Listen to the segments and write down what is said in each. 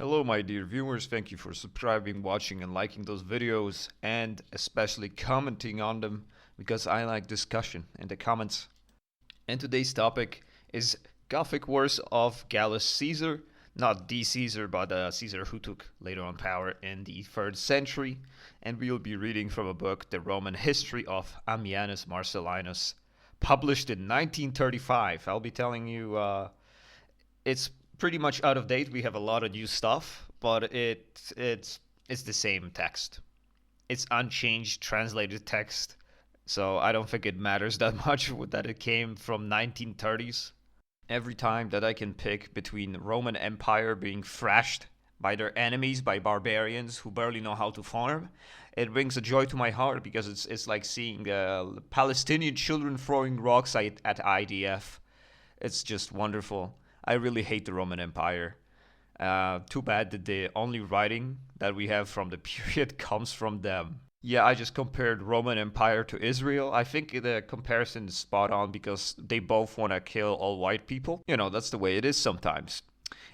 Hello my dear viewers, thank you for subscribing, watching and liking those videos and especially commenting on them because I like discussion in the comments. And today's topic is Gothic Wars of Gallus Caesar, not the Caesar but Caesar who took later on power in the 3rd century, and we'll be reading from a book, The Roman History of Ammianus Marcellinus, published in 1935. I'll be telling you it's pretty much out of date. We have a lot of new stuff, but it's the same text. It's unchanged translated text, so I don't think it matters that much that it came from 1930s. Every time that I can pick between Roman Empire being thrashed by their enemies, by barbarians who barely know how to farm, it brings a joy to my heart because it's like seeing Palestinian children throwing rocks at IDF. It's just wonderful. I really hate the Roman Empire. Too bad that the only writing that we have from the period comes from them. Yeah, I just compared Roman Empire to Israel. I think the comparison is spot on because they both want to kill all white people. You know, that's the way it is sometimes.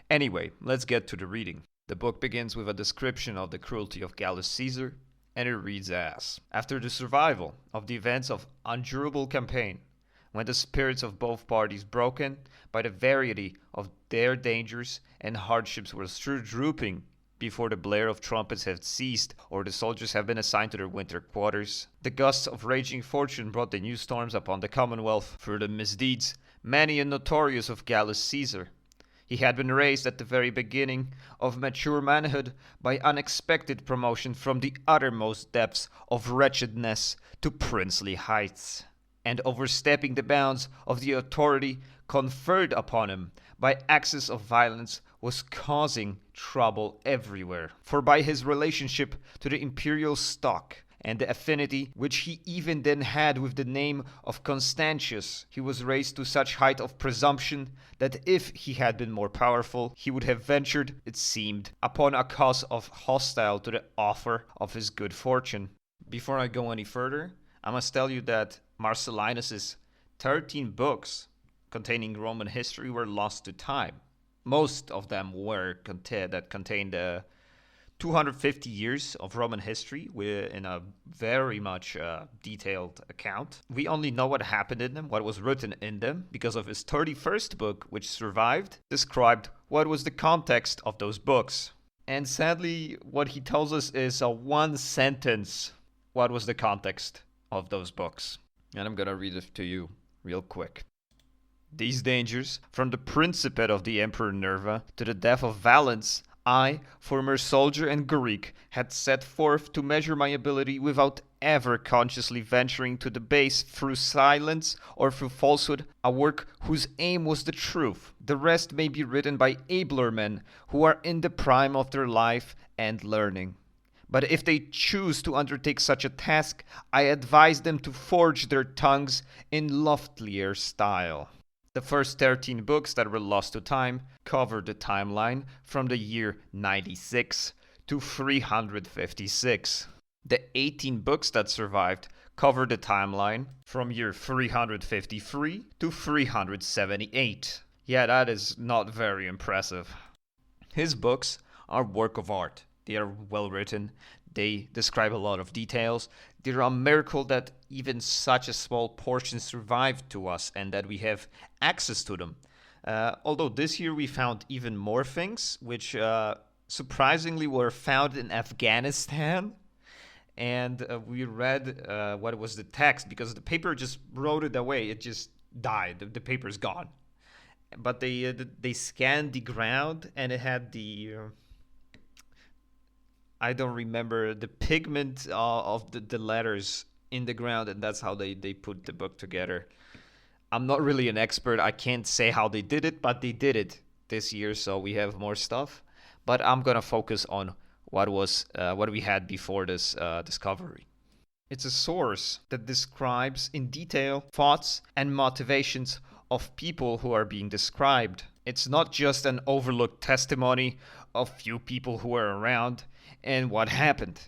Anyway, let's get to the reading. The book begins with a description of the cruelty of Gallus Caesar, and it reads as: After the survival of the events of undurable campaign, when the spirits of both parties, broken by the variety of their dangers and hardships, were still drooping before the blare of trumpets had ceased or the soldiers have been assigned to their winter quarters, the gusts of raging fortune brought the new storms upon the Commonwealth through the misdeeds, many and notorious, of Gallus Caesar. He had been raised at the very beginning of mature manhood by unexpected promotion from the uttermost depths of wretchedness to princely heights, and overstepping the bounds of the authority conferred upon him by access of violence was causing trouble everywhere. For by his relationship to the imperial stock and the affinity which he even then had with the name of Constantius, he was raised to such height of presumption that if he had been more powerful, he would have ventured, it seemed, upon a cause of hostile to the author of his good fortune. Before I go any further, I must tell you that Marcellinus's 13 books containing Roman history were lost to time. Most of them were that contained 250 years of Roman history in a very much detailed account. We only know what happened in them, what was written in them, because of his 31st book, which survived, described what was the context of those books. And sadly, what he tells us is a one sentence, what was the context of those books. And I'm gonna read it to you real quick. These dangers, from the principate of the Emperor Nerva to the death of Valens, I, former soldier and Greek, had set forth to measure my ability without ever consciously venturing to debase through silence or through falsehood a work whose aim was the truth. The rest may be written by abler men who are in the prime of their life and learning. But if they choose to undertake such a task, I advise them to forge their tongues in loftier style. The first 13 books that were lost to time cover the timeline from the year 96 to 356. The 18 books that survived cover the timeline from year 353 to 378. Yeah, that is not very impressive. His books are work of art. They are well written. They describe a lot of details. They're a miracle that even such a small portion survived to us and that we have access to them. Although this year we found even more things, which surprisingly were found in Afghanistan. And we read what was the text because the paper just wrote it away. It just died. The paper's gone. But they scanned the ground and it had the... I don't remember the pigment of the letters in the ground, and that's how they put the book together. I'm not really an expert. I can't say how they did it, but they did it this year, so we have more stuff. But I'm gonna focus on what we had before this discovery. It's a source that describes in detail thoughts and motivations of people who are being described. It's not just an overlooked testimony of few people who were around and what happened.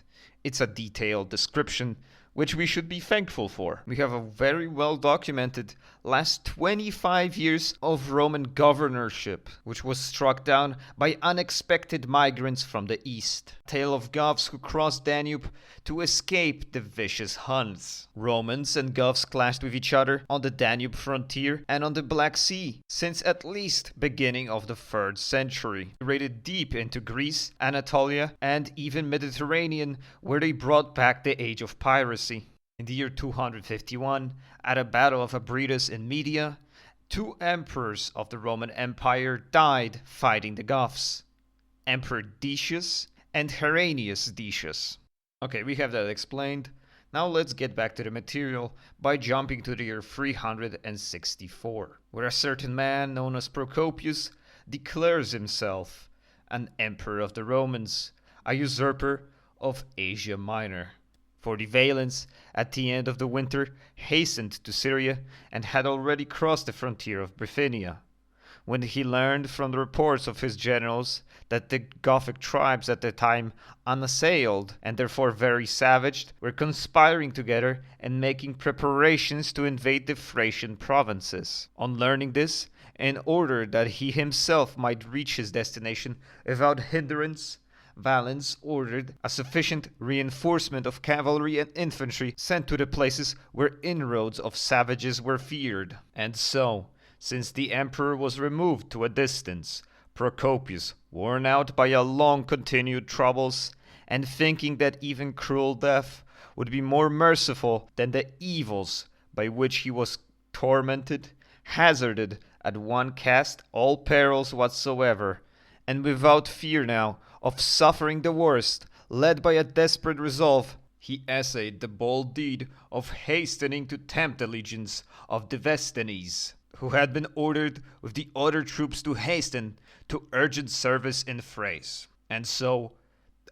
It's a detailed description which we should be thankful for. We have a very well documented last 25 years of Roman governorship, which was struck down by unexpected migrants from the east. A tale of Goths who crossed Danube to escape the vicious Huns. Romans and Goths clashed with each other on the Danube frontier and on the Black Sea since at least beginning of the 3rd century. They raided deep into Greece, Anatolia, and even Mediterranean, where they brought back the age of piracy. In the year 251, at a battle of Abritus in Media, 2 emperors of the Roman Empire died fighting the Goths, Emperor Decius and Herennius Decius. Okay, we have that explained. Now let's get back to the material by jumping to the year 364, where a certain man known as Procopius declares himself an emperor of the Romans, a usurper of Asia Minor. For the Valens, at the end of the winter, hastened to Syria and had already crossed the frontier of Bithynia. When he learned from the reports of his generals that the Gothic tribes at the time unassailed and therefore very savage were conspiring together and making preparations to invade the Thracian provinces. On learning this, in order that he himself might reach his destination without hindrance, Valens ordered a sufficient reinforcement of cavalry and infantry sent to the places where inroads of savages were feared. And so, since the emperor was removed to a distance, Procopius, worn out by a long continued troubles, and thinking that even cruel death would be more merciful than the evils by which he was tormented, hazarded at one cast all perils whatsoever, and without fear now of suffering the worst, led by a desperate resolve, he essayed the bold deed of hastening to tempt the legions of Devesthenes, who had been ordered with the other troops to hasten to urgent service in Thrace, and so,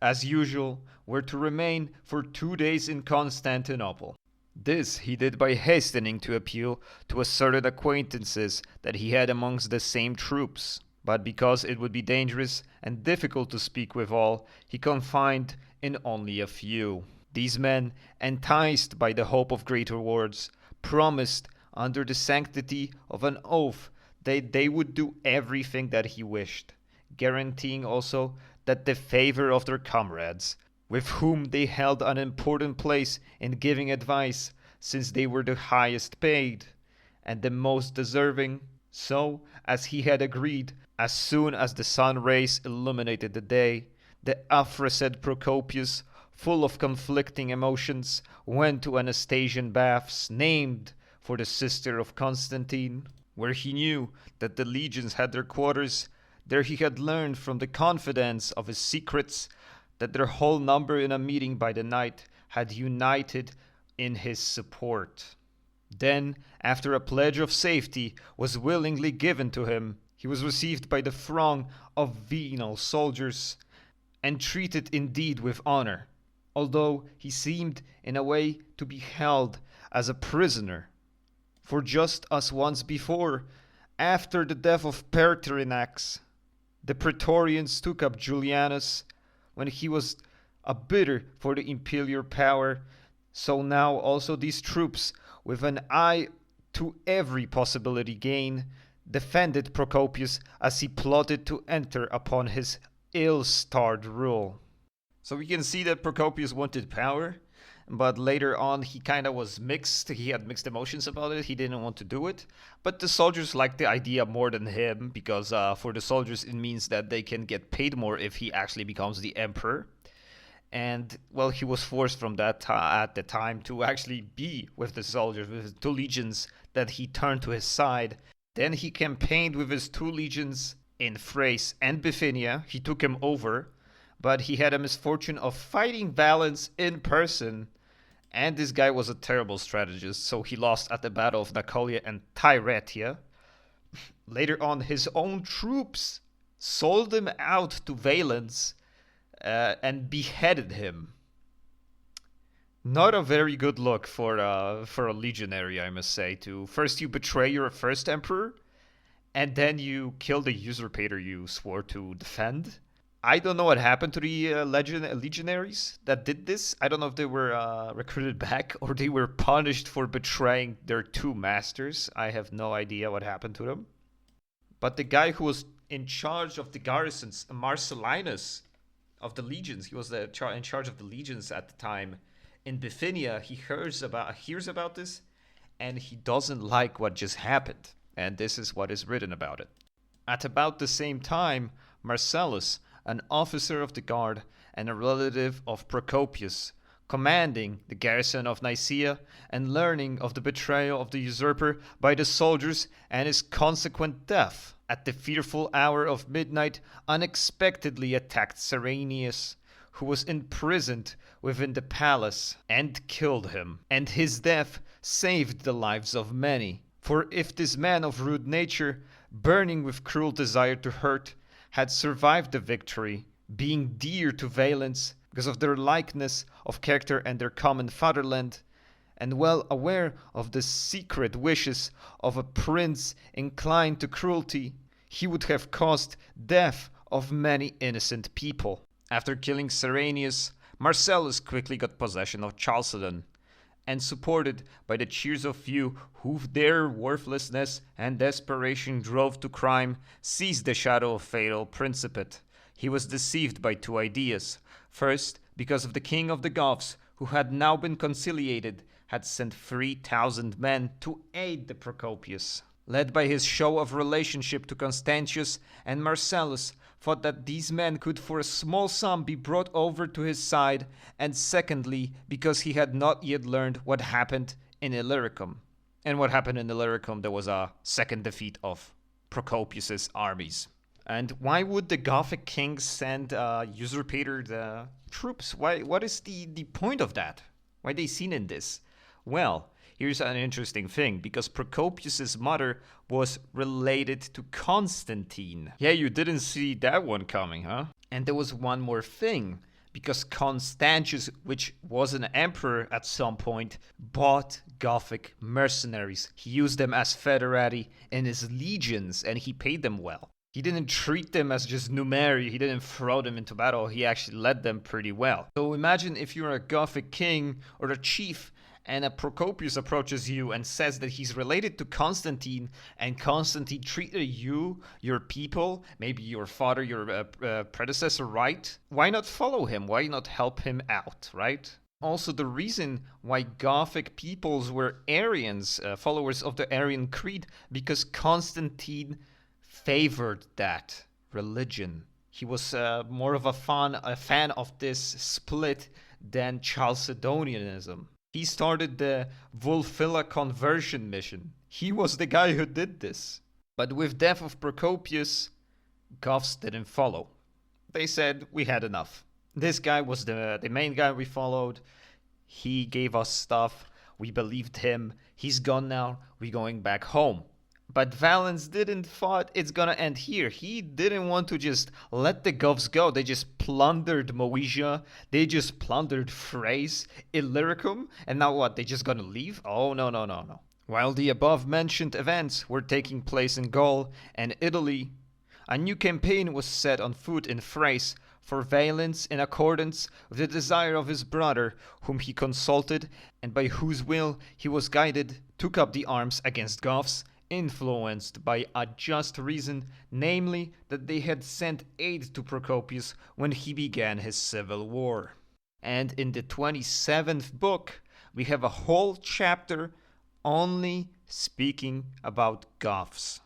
as usual, were to remain for 2 days in Constantinople. This he did by hastening to appeal to asserted acquaintances that he had amongst the same troops. But because it would be dangerous and difficult to speak with all, he confined in only a few. These men, enticed by the hope of great rewards, promised under the sanctity of an oath that they would do everything that he wished, guaranteeing also that the favor of their comrades, with whom they held an important place in giving advice, since they were the highest paid and the most deserving, so as he had agreed, as soon as the sun rays illuminated the day, the aforesaid Procopius, full of conflicting emotions, went to Anastasian baths, named for the sister of Constantine, where he knew that the legions had their quarters. There he had learned from the confidence of his secrets that their whole number in a meeting by the night had united in his support. Then, after a pledge of safety was willingly given to him, he was received by the throng of venal soldiers, and treated indeed with honor, although he seemed in a way to be held as a prisoner. For just as once before, after the death of Pertinax, the Praetorians took up Julianus when he was a bidder for the imperial power, so now also these troops, with an eye to every possibility gain, defended Procopius as he plotted to enter upon his ill-starred rule. So we can see that Procopius wanted power, but later on he kind of was mixed. He had mixed emotions about it. He didn't want to do it. But the soldiers liked the idea more than him, because for the soldiers it means that they can get paid more if he actually becomes the emperor. And, well, he was forced from that at the time to actually be with the soldiers, with his 2 legions that he turned to his side. Then he campaigned with his 2 legions in Thrace and Bithynia. He took him over, but he had a misfortune of fighting Valens in person, and this guy was a terrible strategist, so he lost at the Battle of Nicolia and Thyretia. Later on, his own troops sold him out to Valens and beheaded him. Not a very good look for a legionary, I must say. To first you betray your first emperor, and then you kill the usurpator you swore to defend. I don't know what happened to the legionaries that did this. I don't know if they were recruited back or they were punished for betraying their two masters. I have no idea what happened to them. But the guy who was in charge of the garrisons, Marcellinus of the legions, he was in charge of the legions at the time in Bithynia. He hears about this, and he doesn't like what just happened. And this is what is written about it. At about the same time, Marcellus, an officer of the guard and a relative of Procopius, commanding the garrison of Nicaea and learning of the betrayal of the usurper by the soldiers and his consequent death, at the fearful hour of midnight unexpectedly attacked Cyrenius, who was imprisoned within the palace, and killed him. And his death saved the lives of many. For if this man of rude nature, burning with cruel desire to hurt, had survived the victory, being dear to Valens because of their likeness of character and their common fatherland, and well aware of the secret wishes of a prince inclined to cruelty, he would have caused death of many innocent people. After killing Cyrenius, Marcellus quickly got possession of Chalcedon, and supported by the cheers of few who their worthlessness and desperation drove to crime, seized the shadow of fatal principate. He was deceived by two ideas. First, because of the king of the Goths, who had now been conciliated, had sent 3,000 men to aid the Procopius. Led by his show of relationship to Constantius, and Marcellus thought that these men could for a small sum be brought over to his side, and secondly, because he had not yet learned what happened in Illyricum. And what happened in Illyricum, there was a second defeat of Procopius's armies. And why would the Gothic kings send usurpator troops? What is the point of that? Why are they seen in this? Well, here's an interesting thing, because Procopius's mother was related to Constantine. Yeah, you didn't see that one coming, huh? And there was one more thing, because Constantius, which was an emperor at some point, bought Gothic mercenaries. He used them as foederati in his legions, and he paid them well. He didn't treat them as just numeri, he didn't throw them into battle, he actually led them pretty well. So imagine if you're a Gothic king or a chief, and a Procopius approaches you and says that he's related to Constantine, and Constantine treated you, your people, maybe your father, your predecessor, right? Why not follow him? Why not help him out, right? Also, the reason why Gothic peoples were Arians, followers of the Arian creed, because Constantine favored that religion. He was more of a fan of this split than Chalcedonianism. He started the Vulfilla conversion mission. He was the guy who did this. But with death of Procopius, Goths didn't follow. They said, we had enough. This guy was the main guy we followed. He gave us stuff. We believed him. He's gone now. We're going back home. But Valens didn't thought it's gonna end here. He didn't want to just let the Goths go. They just plundered Moesia. They just plundered Thrace, Illyricum. And now what? They just gonna leave? Oh, no. While the above mentioned events were taking place in Gaul and Italy, a new campaign was set on foot in Thrace, for Valens, in accordance with the desire of his brother, whom he consulted, and by whose will he was guided, took up the arms against Goths, influenced by a just reason, namely that they had sent aid to Procopius when he began his civil war. And in the 27th book, we have a whole chapter only speaking about Goths.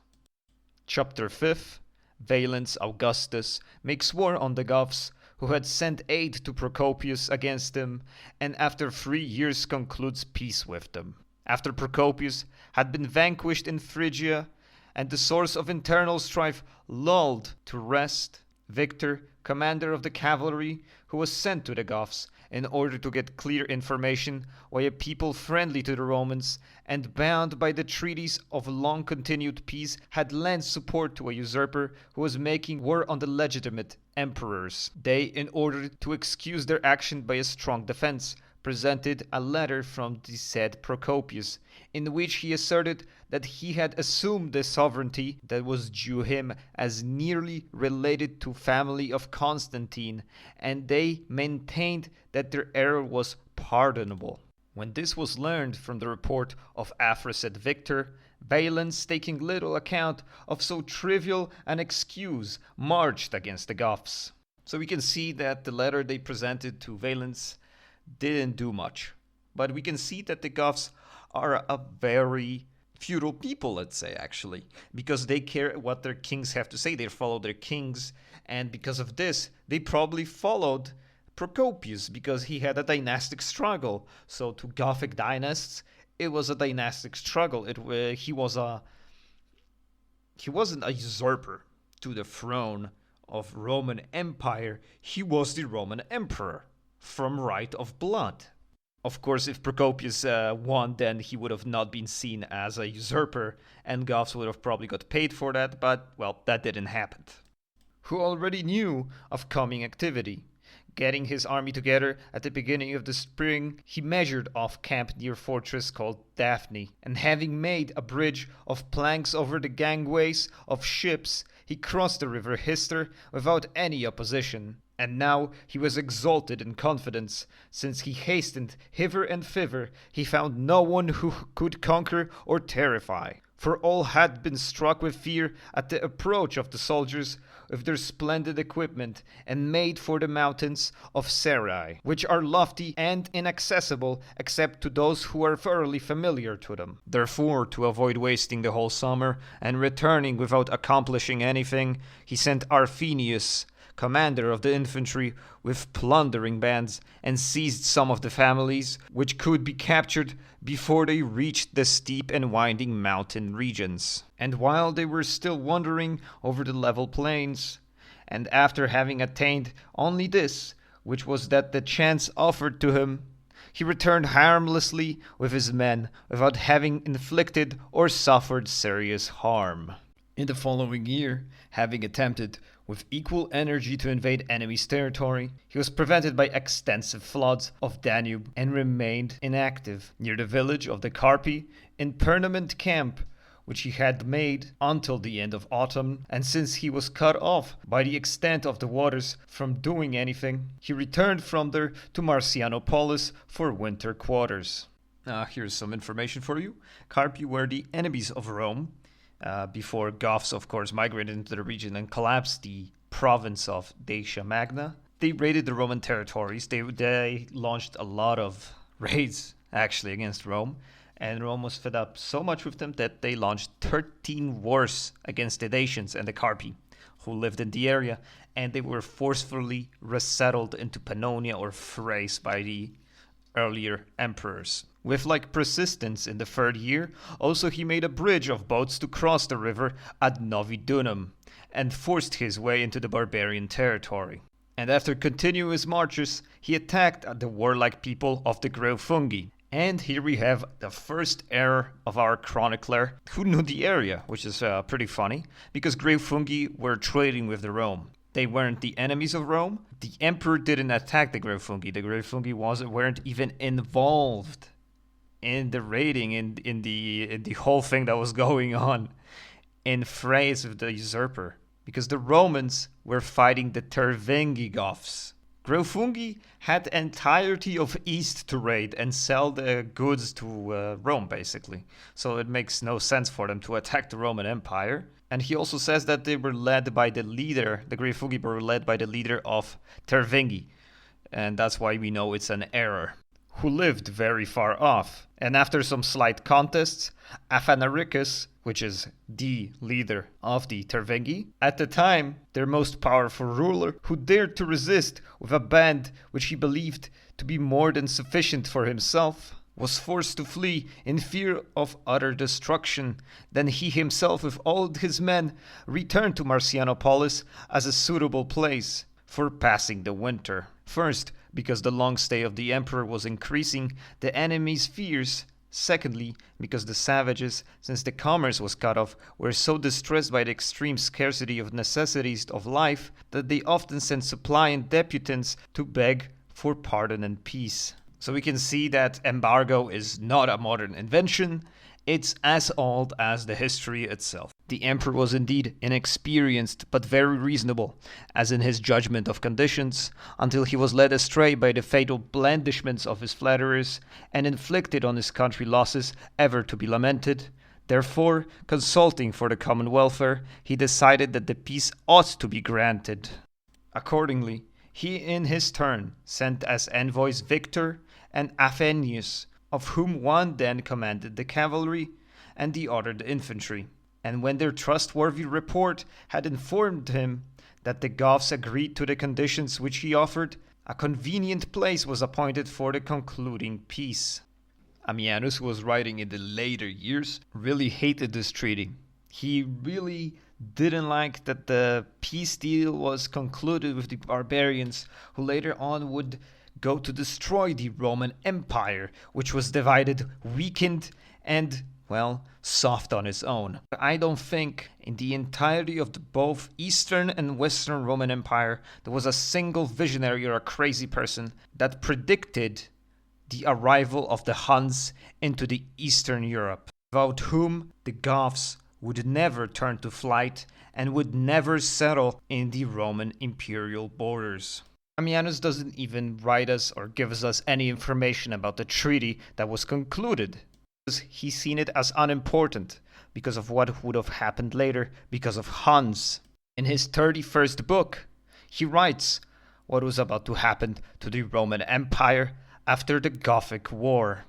Chapter 5, Valens Augustus makes war on the Goths, who had sent aid to Procopius against them, and after 3 years concludes peace with them. After Procopius had been vanquished in Phrygia, and the source of internal strife lulled to rest, Victor, commander of the cavalry, who was sent to the Goths in order to get clear information why a people friendly to the Romans and bound by the treaties of long-continued peace had lent support to a usurper who was making war on the legitimate emperors. They, in order to excuse their action by a strong defense, presented a letter from the said Procopius, in which he asserted that he had assumed the sovereignty that was due him as nearly related to family of Constantine, and they maintained that their error was pardonable. When this was learned from the report of aforesaid Victor, Valens, taking little account of so trivial an excuse, marched against the Goths. So we can see that the letter they presented to Valens didn't do much. But we can see that the Goths are a very feudal people, let's say, actually, because they care what their kings have to say. They follow their kings, and because of this, they probably followed Procopius because he had a dynastic struggle. So to Gothic dynasts, it was a dynastic struggle. He wasn't a usurper to the throne of Roman Empire. He was the Roman emperor from right of blood. Of course, if Procopius won, then he would have not been seen as a usurper, and Goths would have probably got paid for that, but, well, that didn't happen. Who already knew of coming activity. Getting his army together at the beginning of the spring, he measured off camp near a fortress called Daphne, and having made a bridge of planks over the gangways of ships, he crossed the river Hister without any opposition. And now he was exalted in confidence, since he hastened hither and thither, he found no one who could conquer or terrify. For all had been struck with fear at the approach of the soldiers with their splendid equipment, and made for the mountains of Serai, which are lofty and inaccessible except to those who are thoroughly familiar to them. Therefore, to avoid wasting the whole summer and returning without accomplishing anything, he sent Arphenius, commander of the infantry, with plundering bands, and seized some of the families which could be captured before they reached the steep and winding mountain regions. And while they were still wandering over the level plains, and after having attained only this, which was that the chance offered to him, he returned harmlessly with his men without having inflicted or suffered serious harm. In the following year, having attempted with equal energy to invade enemy's territory, he was prevented by extensive floods of Danube and remained inactive near the village of the Carpi in permanent camp, which he had made until the end of autumn, and since he was cut off by the extent of the waters from doing anything, he returned from there to Marcianopolis for winter quarters. Here's some information for you. Carpi were the enemies of Rome, before Goths, of course, migrated into the region and collapsed the province of Dacia Magna. They raided the Roman territories. They launched a lot of raids, actually, against Rome. And Rome was fed up so much with them that they launched 13 wars against the Dacians and the Carpi, who lived in the area. And they were forcefully resettled into Pannonia or Thrace by the earlier emperors. With like persistence in the third year, also he made a bridge of boats to cross the river ad Novidunum, and forced his way into the barbarian territory. And after continuous marches, he attacked the warlike people of the Grievance. And here we have the first error of our chronicler, who knew the area, which is pretty funny, because Grievance were trading with the Rome. They weren't the enemies of Rome. The emperor didn't attack the Grievance. The Grievance weren't even involved in the raiding, in the whole thing that was going on in Thrace with the usurper, because the Romans were fighting the Tervingi Goths. Grievance had the entirety of East to raid and sell the goods to Rome, basically. So it makes no sense for them to attack the Roman Empire. And he also says that they were led by the leader, the Grievance were led by the leader of Tervingi. And that's why we know it's an error, who lived very far off. And after some slight contests, Athanaricus, which is the leader of the Tervingi, at the time their most powerful ruler, who dared to resist with a band which he believed to be more than sufficient for himself, was forced to flee in fear of utter destruction. Then he himself with all his men returned to Marcianopolis as a suitable place for passing the winter. First, because the long stay of the emperor was increasing the enemy's fears. Secondly, because the savages, since the commerce was cut off, were so distressed by the extreme scarcity of necessities of life that they often sent suppliant deputants to beg for pardon and peace. So we can see that embargo is not a modern invention, it's as old as the history itself. The emperor was indeed inexperienced but very reasonable, as in his judgment of conditions, until he was led astray by the fatal blandishments of his flatterers and inflicted on his country losses ever to be lamented. Therefore, consulting for the common welfare, he decided that the peace ought to be granted. Accordingly, he in his turn sent as envoys Victor and Aphenius, of whom one then commanded the cavalry and the other the infantry. And when their trustworthy report had informed him that the Goths agreed to the conditions which he offered, a convenient place was appointed for the concluding peace. Ammianus, who was writing in the later years, really hated this treaty. He really didn't like that the peace deal was concluded with the barbarians, who later on would go to destroy the Roman Empire, which was divided, weakened, and, well, soft on its own. I don't think in the entirety of both Eastern and Western Roman Empire there was a single visionary or a crazy person that predicted the arrival of the Huns into the Eastern Europe, without whom the Goths would never turn to flight and would never settle in the Roman imperial borders. Ammianus doesn't even write us or give us any information about the treaty that was concluded. He's seen it as unimportant because of what would have happened later because of Huns. In his 31st book, he writes what was about to happen to the Roman Empire after the Gothic War.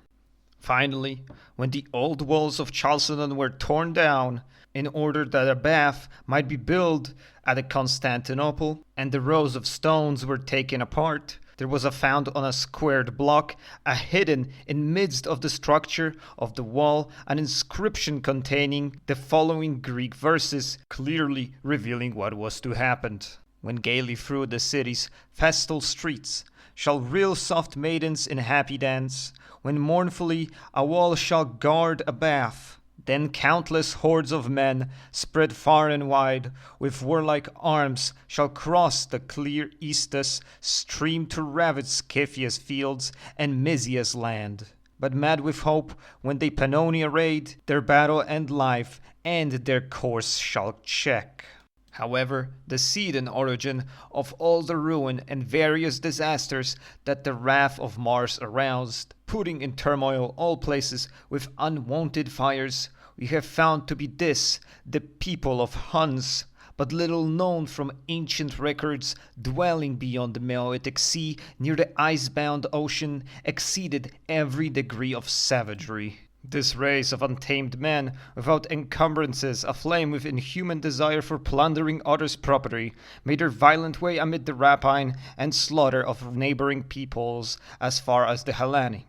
Finally, when the old walls of Chalcedon were torn down in order that a bath might be built at Constantinople, and the rows of stones were taken apart, there was found on a squared block, hidden in midst of the structure of the wall, an inscription containing the following Greek verses, clearly revealing what was to happen. When gaily through the city's festal streets shall reel soft maidens in happy dance, when mournfully a wall shall guard a bath, then countless hordes of men, spread far and wide, with warlike arms, shall cross the clear Istus stream to ravage Scythia's fields and Mysia's land. But mad with hope, when they Pannonia raid, their battle and life, and their course shall check. However, the seed and origin of all the ruin and various disasters that the wrath of Mars aroused, putting in turmoil all places with unwonted fires, we have found to be this, the people of Huns, but little known from ancient records, dwelling beyond the Meoitic Sea, near the ice-bound ocean, exceeded every degree of savagery. This race of untamed men, without encumbrances, aflame with inhuman desire for plundering others' property, made their violent way amid the rapine and slaughter of neighboring peoples as far as the Hellani,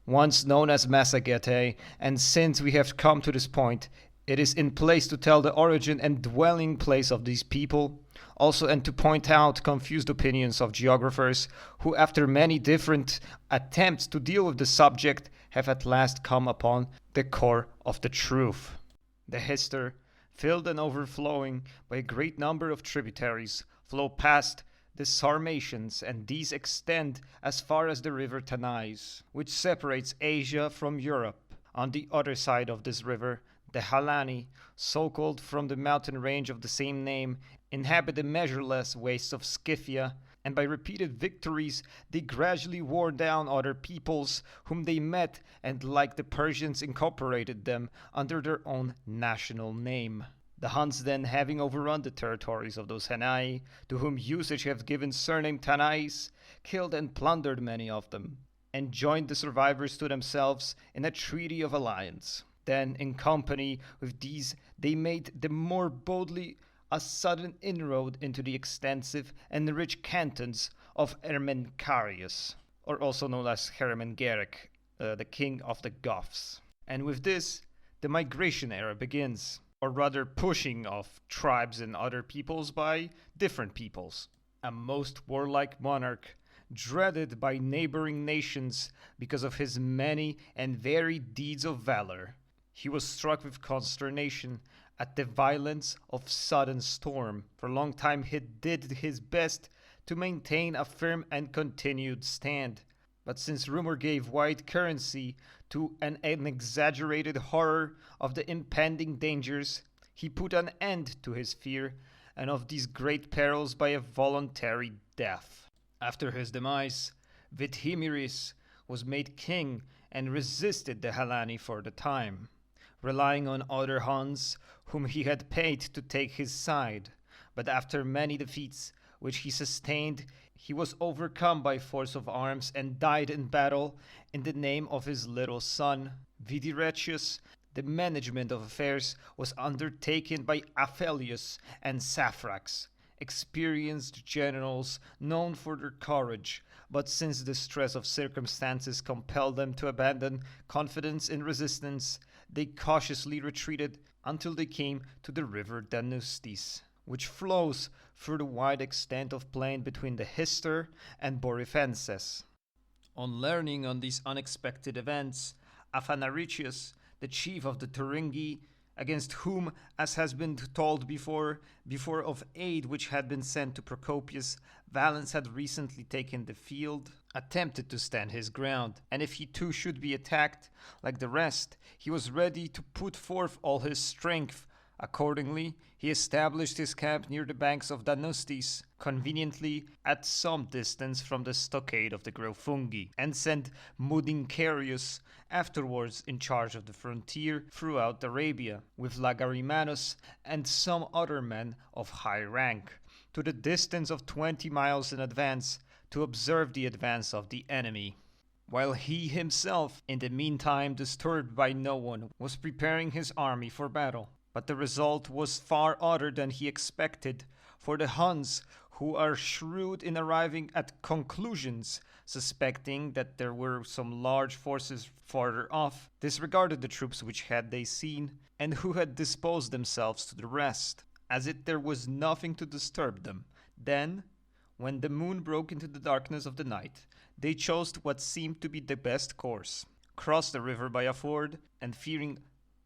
once known as Massagetae, and since we have come to this point, it is in place to tell the origin and dwelling place of these people, also and to point out confused opinions of geographers who, after many different attempts to deal with the subject, have at last come upon the core of the truth. The Hister, filled and overflowing by a great number of tributaries, flow past the Sarmatians, and these extend as far as the river Tanais, which separates Asia from Europe. On the other side of this river, the Hellani, so called from the mountain range of the same name, inhabit the measureless wastes of Scythia, and by repeated victories they gradually wore down other peoples whom they met, and like the Persians incorporated them under their own national name. The Huns then, having overrun the territories of those Hanai, to whom usage have given surname Tanais, killed and plundered many of them, and joined the survivors to themselves in a treaty of alliance. Then, in company with these, they made the more boldly a sudden inroad into the extensive and rich cantons of Ermencarius, or also known as Hermengeric, the king of the Goths. And with this, the migration era begins, or rather pushing of tribes and other peoples by different peoples. A most warlike monarch, dreaded by neighboring nations because of his many and varied deeds of valor, he was struck with consternation at the violence of sudden storm. For a long time he did his best to maintain a firm and continued stand, But since rumor gave wide currency to an exaggerated horror of the impending dangers, he put an end to his fear and of these great perils by a voluntary death. After his demise, Vithimiris was made king and resisted the Helani for the time, relying on other Huns whom he had paid to take his side. But after many defeats, which he sustained, he was overcome by force of arms and died in battle in the name of his little son, Vidiretius. The management of affairs was undertaken by Aphelius and Saphrax, experienced generals known for their courage, but since the stress of circumstances compelled them to abandon confidence in resistance, they cautiously retreated until they came to the river Danustis, which flows through the wide extent of plain between the Hister and Borifenses. On learning on these unexpected events, Aphanaricius, the chief of the Tervingi, against whom, as has been told before of aid which had been sent to Procopius, Valens had recently taken the field, attempted to stand his ground, and if he too should be attacked, like the rest, he was ready to put forth all his strength. Accordingly, he established his camp near the banks of Danustis, conveniently at some distance from the stockade of the Graufungi, and sent Mudincarius, afterwards in charge of the frontier throughout Arabia, with Lagarimanus and some other men of high rank, to the distance of 20 miles in advance, to observe the advance of the enemy. While he himself, in the meantime disturbed by no one, was preparing his army for battle. But the result was far other than he expected, for the Huns, who are shrewd in arriving at conclusions, suspecting that there were some large forces farther off, disregarded the troops which had they seen, and who had disposed themselves to the rest, as if there was nothing to disturb them. Then, when the moon broke into the darkness of the night, they chose what seemed to be the best course, crossed the river by a ford, and fearing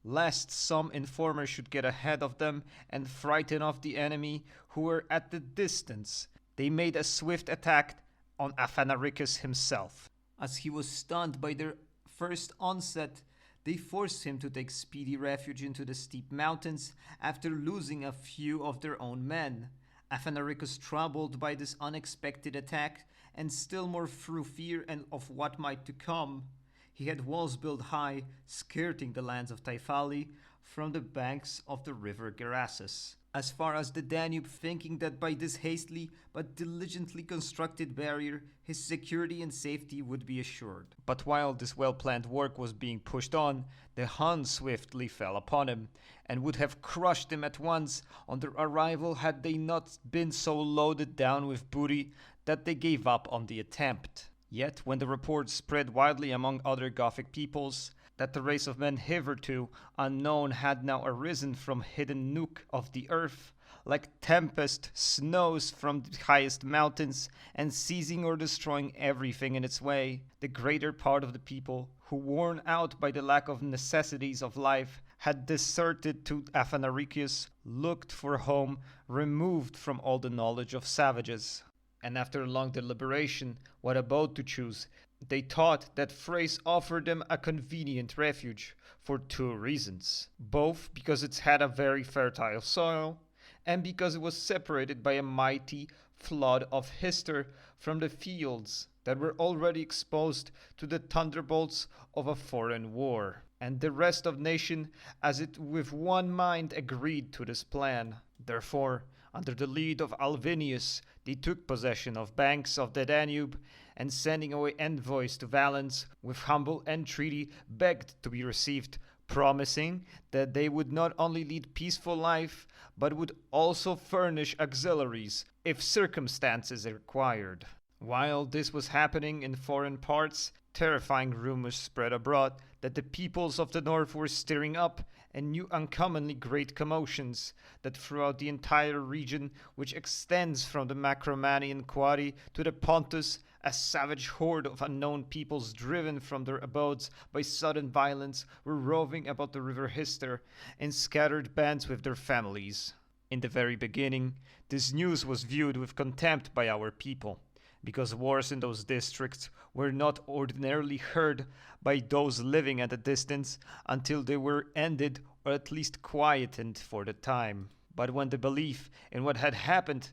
lest some informer should get ahead of them and frighten off the enemy who were at the distance, they made a swift attack on Aphanaricus himself. As he was stunned by their first onset, they forced him to take speedy refuge into the steep mountains after losing a few of their own men. Aphanaricus, troubled by this unexpected attack, and still more through fear and of what might to come, he had walls built high, skirting the lands of Typhali from the banks of the river Gerasus, as far as the Danube, thinking that by this hastily but diligently constructed barrier his security and safety would be assured. But while this well-planned work was being pushed on, the Huns swiftly fell upon him, and would have crushed him at once on their arrival had they not been so loaded down with booty that they gave up on the attempt. Yet, when the report spread widely among other Gothic peoples that the race of men hitherto unknown had now arisen from hidden nook of the earth, like tempest snows from the highest mountains, and seizing or destroying everything in its way, the greater part of the people, who worn out by the lack of necessities of life, had deserted to Aphanaricius, looked for a home removed from all the knowledge of savages. And after long deliberation what abode to choose, they thought that Thrace offered them a convenient refuge for two reasons, both because it had a very fertile soil, and because it was separated by a mighty flood of Hister from the fields that were already exposed to the thunderbolts of a foreign war. And the rest of nation as it with one mind agreed to this plan. Therefore, under the lead of Alvinius, they took possession of banks of the Danube, and sending away envoys to Valens, with humble entreaty begged to be received, promising that they would not only lead peaceful life, but would also furnish auxiliaries, if circumstances required. While this was happening in foreign parts, terrifying rumors spread abroad that the peoples of the north were stirring up, and new uncommonly great commotions, that throughout the entire region which extends from the Macromanian Quadi to the Pontus, a savage horde of unknown peoples driven from their abodes by sudden violence were roving about the river Hister in scattered bands with their families. In the very beginning, this news was viewed with contempt by our people, because wars in those districts were not ordinarily heard by those living at a distance until they were ended or at least quietened for the time. But when the belief in what had happened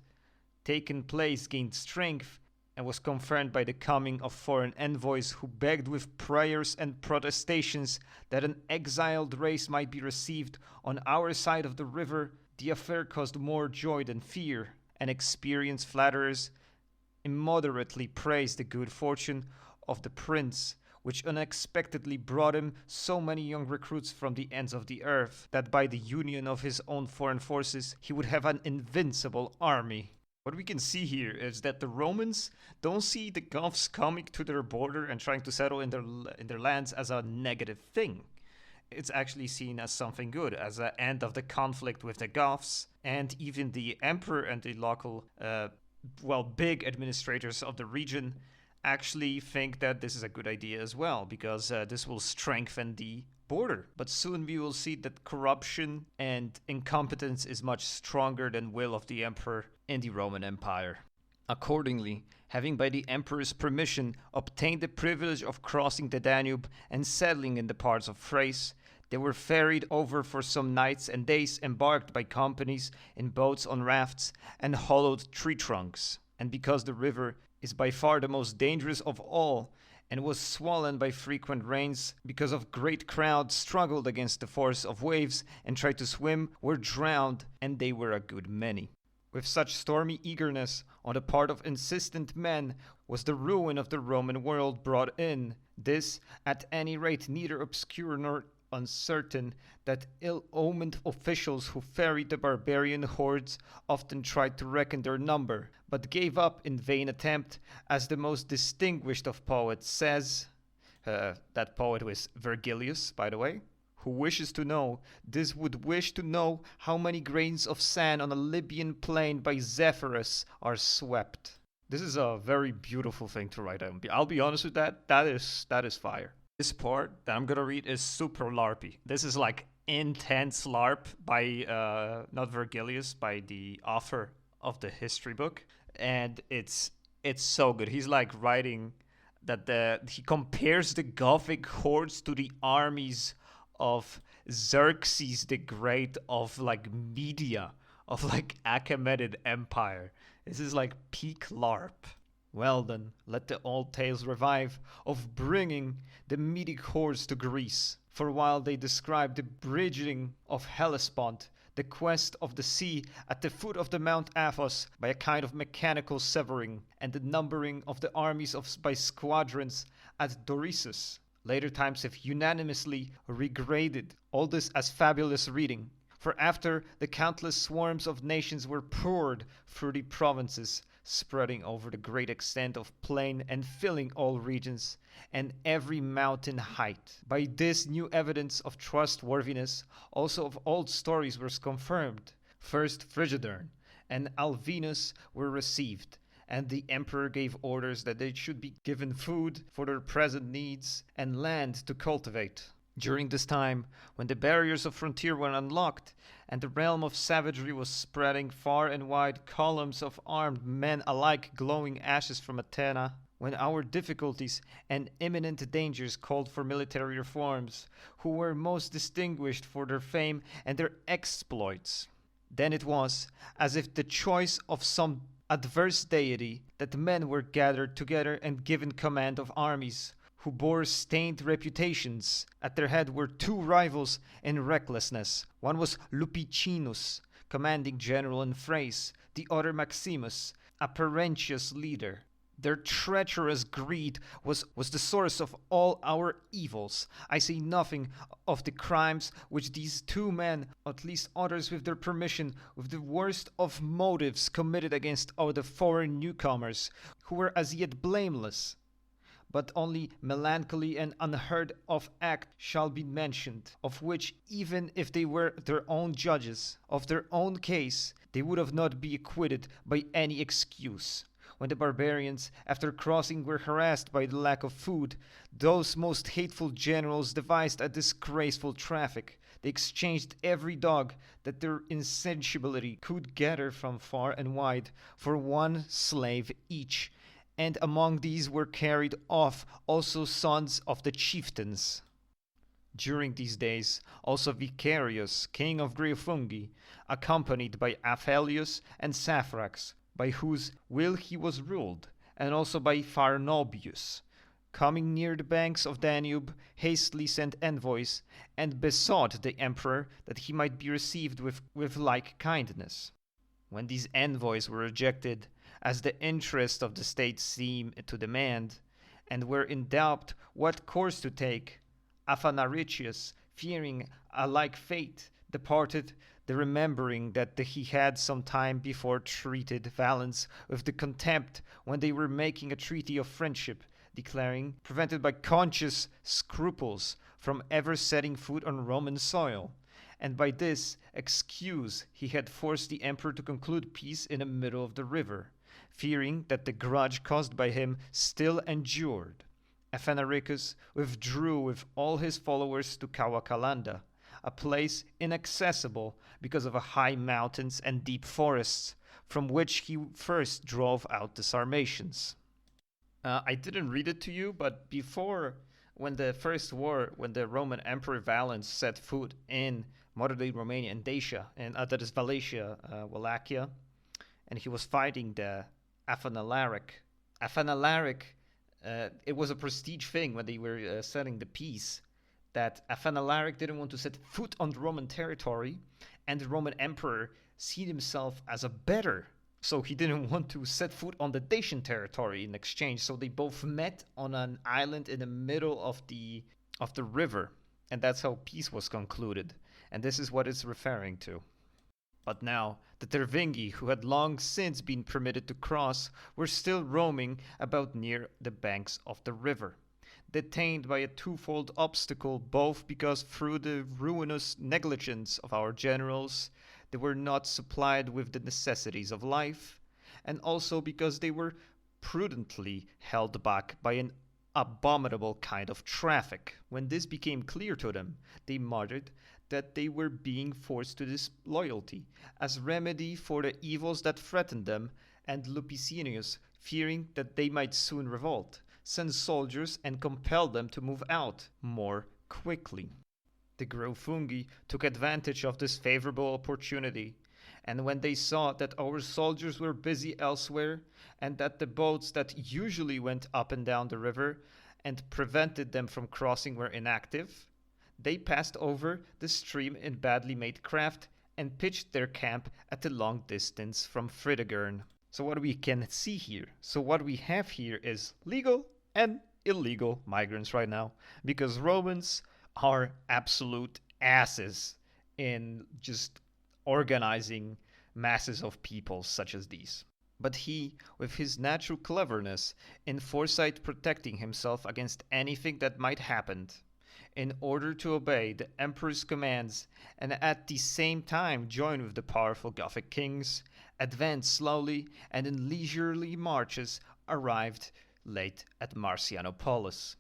taken place gained strength and was confirmed by the coming of foreign envoys who begged with prayers and protestations that an exiled race might be received on our side of the river, the affair caused more joy than fear, and experienced flatterers immoderately praised the good fortune of the prince, which unexpectedly brought him so many young recruits from the ends of the earth, that by the union of his own foreign forces he would have an invincible army. What we can see here is that the Romans don't see the Goths coming to their border and trying to settle in their lands as a negative thing. It's actually seen as something good, as an end of the conflict with the Goths, and even the emperor and the local, big administrators of the region actually think that this is a good idea as well, because this will strengthen the border. But soon we will see that corruption and incompetence is much stronger than will of the emperor in the Roman Empire. Accordingly, having by the emperor's permission obtained the privilege of crossing the Danube and settling in the parts of Thrace, they were ferried over for some nights and days, embarked by companies in boats on rafts and hollowed tree trunks. And because the river is by far the most dangerous of all, and was swollen by frequent rains, because of great crowds struggled against the force of waves and tried to swim, were drowned, and they were a good many. With such stormy eagerness on the part of insistent men was the ruin of the Roman world brought in. This, at any rate, neither obscure nor uncertain, that ill-omened officials who ferried the barbarian hordes often tried to reckon their number, but gave up in vain attempt, as the most distinguished of poets says, that poet was Virgilius, by the way, who wishes to know, this would wish to know how many grains of sand on a Libyan plain by Zephyrus are swept. This is a very beautiful thing to write down. I'll be honest with that. That is fire. This part that I'm gonna read is super LARPy. This is like intense LARP by not Virgilius, by the author of the history book, and it's so good. He's like writing that he compares the Gothic hordes to the armies of Xerxes the Great, of like Media, of like Achaemenid Empire. This is like peak LARP. Well then, let the old tales revive of bringing the Medic hordes to Greece. For while they describe the bridging of Hellespont, the quest of the sea at the foot of the Mount Athos by a kind of mechanical severing, and the numbering of the armies by squadrons at Dorissus, later times have unanimously regraded all this as fabulous reading. For after the countless swarms of nations were poured through the provinces, spreading over the great extent of plain and filling all regions and every mountain height. By this new evidence of trustworthiness, also of old stories was confirmed. First Frigidern and Alvinus were received, and the emperor gave orders that they should be given food for their present needs and land to cultivate. During this time, when the barriers of frontier were unlocked, and the realm of savagery was spreading far and wide, columns of armed men alike glowing ashes from Athena, when our difficulties and imminent dangers called for military reforms, who were most distinguished for their fame and their exploits, then it was as if the choice of some adverse deity that men were gathered together and given command of armies, who bore stained reputations. At their head were two rivals in recklessness. One was Lupicinus, commanding general in Thrace, the other Maximus, a Parentius leader. Their treacherous greed was the source of all our evils. I say nothing of the crimes which these two men, at least others with their permission, with the worst of motives, committed against all the foreign newcomers, who were as yet blameless. But only melancholy and unheard of act shall be mentioned, of which, even if they were their own judges of their own case, they would have not be acquitted by any excuse. When the barbarians, after crossing, were harassed by the lack of food, those most hateful generals devised a disgraceful traffic. They exchanged every dog that their insatiability could gather from far and wide for one slave each, and among these were carried off also sons of the chieftains. During these days, also Vicarius, king of Grievance, accompanied by Aphelius and Saphrax, by whose will he was ruled, and also by Pharnobius, coming near the banks of Danube, hastily sent envoys, and besought the emperor that he might be received with like kindness. When these envoys were rejected, as the interest of the state seemed to demand, and were in doubt what course to take, Aphanaricius, fearing a like fate, departed, the remembering that he had some time before treated Valens with the contempt when they were making a treaty of friendship, declaring, prevented by conscious scruples from ever setting foot on Roman soil, and by this excuse he had forced the emperor to conclude peace in the middle of the river, fearing that the grudge caused by him still endured. Aphanaricus withdrew with all his followers to Cauacalanda, a place inaccessible because of high mountains and deep forests, from which he first drove out the Sarmatians. I didn't read it to you, but before, when the first war, when the Roman Emperor Valens set foot in modern-day Romania and Dacia, and that is Wallachia, Wallachia, and he was fighting the Aphanalaric. It was a prestige thing when they were selling the peace, that Aphanalaric didn't want to set foot on the Roman territory, and the Roman Emperor seen himself as a better. So he didn't want to set foot on the Dacian territory in exchange. So they both met on an island in the middle of the river, and that's how peace was concluded. And this is what it's referring to. But now, the Tervingi, who had long since been permitted to cross, were still roaming about near the banks of the river, detained by a twofold obstacle, both because through the ruinous negligence of our generals they were not supplied with the necessities of life, and also because they were prudently held back by an abominable kind of traffic. When this became clear to them, they muttered that they were being forced to disloyalty as remedy for the evils that threatened them, and Lupicinius, fearing that they might soon revolt, sent soldiers and compelled them to move out more quickly. The Grievance took advantage of this favorable opportunity, and when they saw that our soldiers were busy elsewhere, and that the boats that usually went up and down the river and prevented them from crossing were inactive, they passed over the stream in badly made craft and pitched their camp at a long distance from Fritigern. So what we can see here, so what we have here is legal and illegal migrants right now, because Romans are absolute asses in just organizing masses of people such as these. But he, with his natural cleverness, in foresight protecting himself against anything that might happen, in order to obey the emperor's commands and at the same time join with the powerful Gothic kings, advanced slowly and in leisurely marches arrived late at Marcianopolis.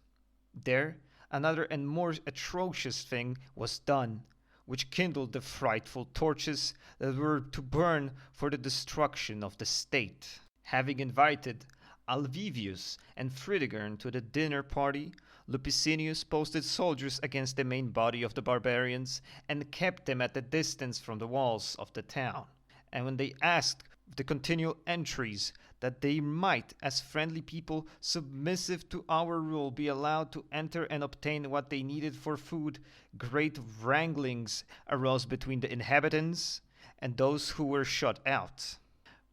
There another and more atrocious thing was done, which kindled the frightful torches that were to burn for the destruction of the state. Having invited Alvivius and Fritigern to the dinner party, Lupicinius posted soldiers against the main body of the barbarians and kept them at a distance from the walls of the town. And when they asked the continual entries that they might, as friendly people submissive to our rule, be allowed to enter and obtain what they needed for food, great wranglings arose between the inhabitants and those who were shut out,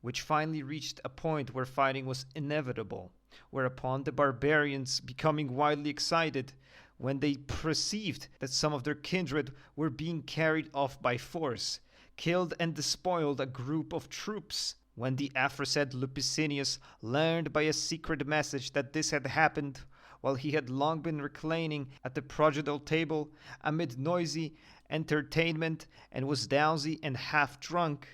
which finally reached a point where fighting was inevitable, whereupon the barbarians, becoming wildly excited, when they perceived that some of their kindred were being carried off by force, killed and despoiled a group of troops. When the aforesaid Lupicinius learned by a secret message that this had happened, while he had long been reclining at the prodigal table amid noisy entertainment, and was drowsy and half drunk,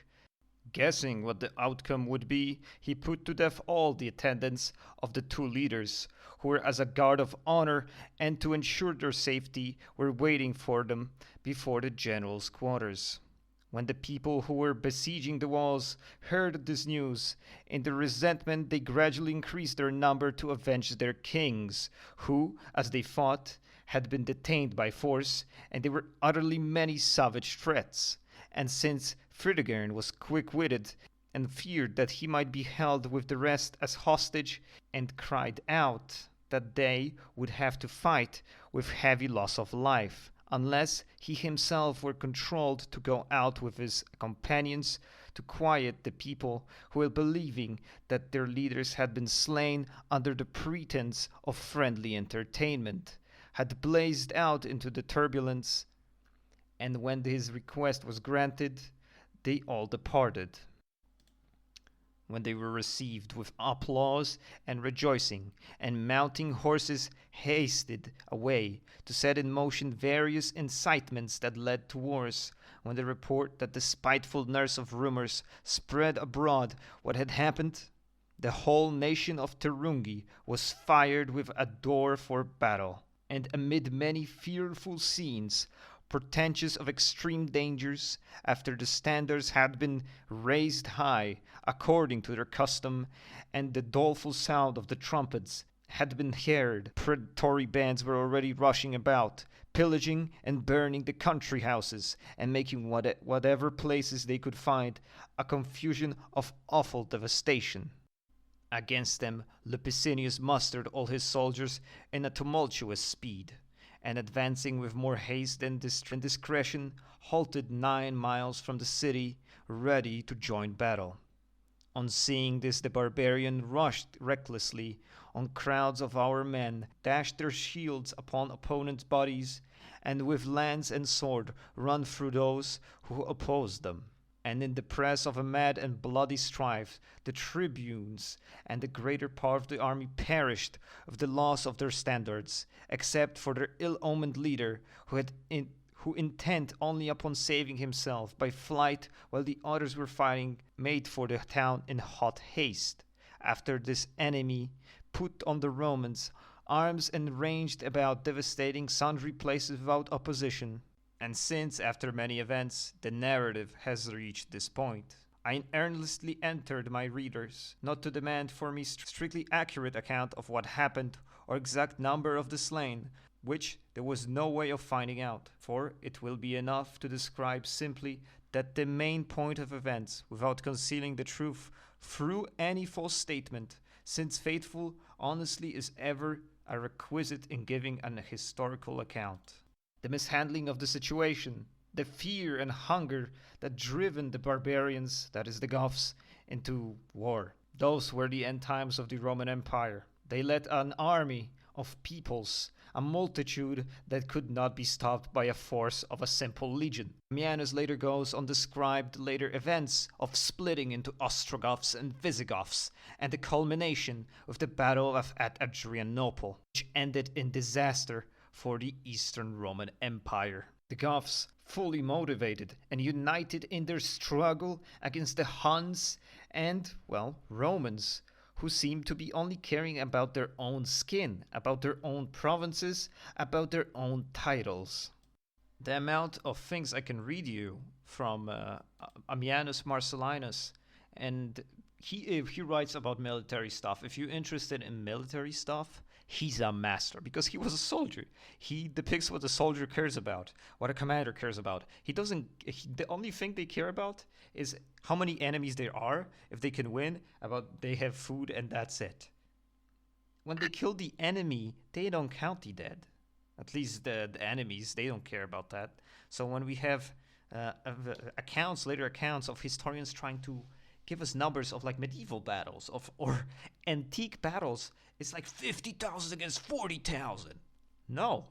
guessing what the outcome would be, he put to death all the attendants of the two leaders, who were as a guard of honor and to ensure their safety were waiting for them before the general's quarters. When the people who were besieging the walls heard this news, in their resentment they gradually increased their number to avenge their kings, who, as they fought, had been detained by force, and there were utterly many savage threats. And since Fritigern was quick-witted, and feared that he might be held with the rest as hostage, and cried out that they would have to fight with heavy loss of life, unless he himself were controlled to go out with his companions to quiet the people who were believing that their leaders had been slain under the pretense of friendly entertainment, had blazed out into the turbulence, and when his request was granted, they all departed. When they were received with applause and rejoicing, and mounting horses hasted away to set in motion various incitements that led to wars, when the report that the spiteful nurse of rumors spread abroad what had happened, the whole nation of Tervingi was fired with ardor for battle, and amid many fearful scenes, portentous of extreme dangers, after the standards had been raised high, according to their custom, and the doleful sound of the trumpets had been heard, predatory bands were already rushing about, pillaging and burning the country houses, and making whatever places they could find a confusion of awful devastation. Against them Lepicenius mustered all his soldiers in a tumultuous speed, and advancing with more haste than discretion, halted 9 miles from the city, ready to join battle. On seeing this, the barbarian rushed recklessly on crowds of our men, dashed their shields upon opponents' bodies, and with lance and sword run through those who opposed them. And in the press of a mad and bloody strife, the tribunes and the greater part of the army perished of the loss of their standards, except for their ill-omened leader, who intent only upon saving himself by flight while the others were fighting, made for the town in hot haste. After this enemy put on the Romans arms and ranged about, devastating sundry places without opposition. And since, after many events, the narrative has reached this point, I earnestly entered my readers, not to demand for me strictly accurate account of what happened or exact number of the slain, which there was no way of finding out, for it will be enough to describe simply that the main point of events, without concealing the truth through any false statement, since faithful honesty is ever a requisite in giving an historical account. The mishandling of the situation, the fear and hunger that driven the barbarians, that is the Goths, into war. Those were the end times of the Roman Empire. They led an army of peoples, a multitude that could not be stopped by a force of a simple legion. Ammianus later goes on to describe the later events of splitting into Ostrogoths and Visigoths, and the culmination of the battle at Adrianople, which ended in disaster for the Eastern Roman Empire. The Goths, fully motivated and united in their struggle against the Huns and, well, Romans, who seemed to be only caring about their own skin, about their own provinces, about their own titles. The amount of things I can read you from Ammianus Marcellinus, and he writes about military stuff. If you're interested in military stuff, he's a master because he was a soldier. He depicts what a soldier cares about, what a commander cares about. The only thing they care about is how many enemies there are, if they can win, about they have food, and that's it. When they kill the enemy, they don't count the dead. At least the enemies, they don't care about that. So when we have later accounts of historians trying to give us numbers of like medieval battles or antique battles, it's like 50,000 against 40,000. No,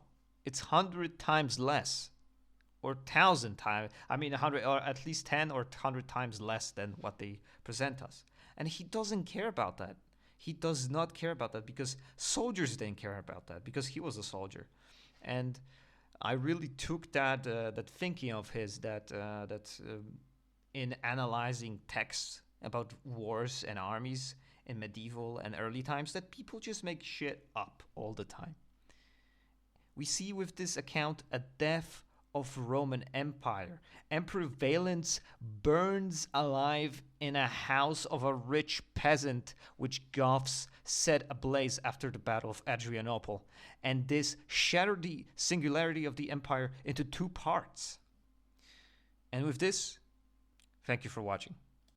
it's 100 times less, or 1,000 times. I mean, 100, or at least 10 or 100 times less than what they present us. And he doesn't care about that. He does not care about that because soldiers didn't care about that because he was a soldier. And I really took that thinking of his that in analyzing texts about wars and armies in medieval and early times, that people just make shit up all the time. We see with this account a death of Roman Empire. Emperor Valens burns alive in a house of a rich peasant, which Goths set ablaze after the Battle of Adrianople. And this shattered the singularity of the empire into two parts. And with this, thank you for watching.